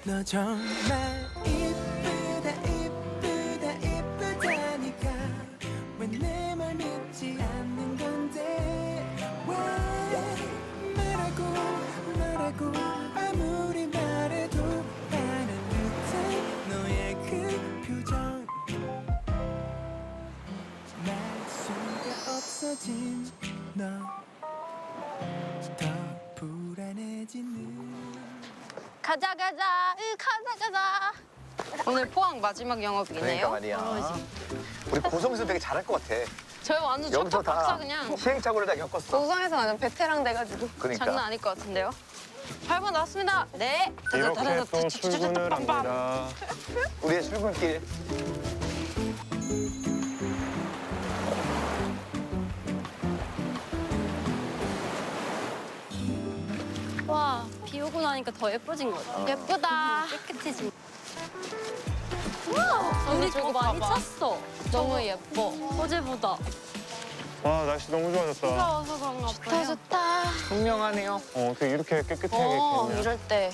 너 정말 이쁘다 이쁘다 이쁘다니까 왜 내 말 믿지 않는 건데 왜 말하고 아무리 말해도 하는 듯한 너의 그 표정 말 수가 없어진 너 더 불안해지는 가자 가자 오늘 포항 마지막 영업이네요. 그러니까 말이야. 우리 고성에서 되게 잘할 것 같아. 저희 완전 여기서 첫박 박사 다 그냥 시행착오를 다 겪었어. 고성에서 완전 베테랑 돼가지고 그러니까. 장난 아닐 것 같은데요. 8번 나왔습니다. 네. 이렇게 또 출근을 합니다. 우리의 출근길. 와, 비 오고 나니까 더 예뻐진 것 같아. 예쁘다. 깨끗해진. 우와, 언니 더 많이 찼어. 너무 예뻐. 어제보다. 와, 날씨 너무 좋아졌다. 와서 그런가 좋다 봐요. 좋다. 분명하네요. 어떻게 이렇게 깨끗하게 됐냐. 이럴 때.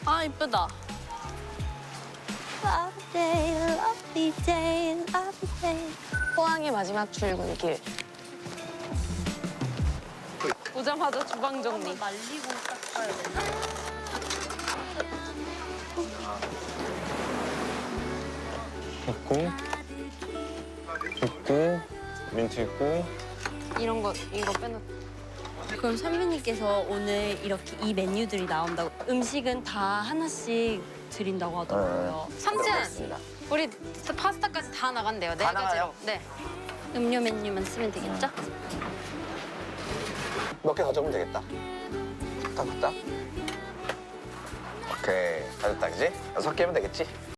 아, 이쁘다. Lovely day, lovely day, lovely day. 포항의 마지막 출근길. 오자마자 주방 정리. 말리고 닦아야 되나? 있고, 민트 있고. 이런 거 이거 빼놓고. 그럼 선배님께서 오늘 이렇게 이 메뉴들이 나온다고 음식은 다 하나씩 드린다고 하더라고요. 삼촌, 우리 파스타까지 다 나간대요. 네 다 가지. 나가요? 네. 음료 메뉴만 쓰면 되겠죠? 몇 개 더 적으면 되겠다. 후딱후딱. 오케이. 다 됐다, 그지? 6개면 되겠지?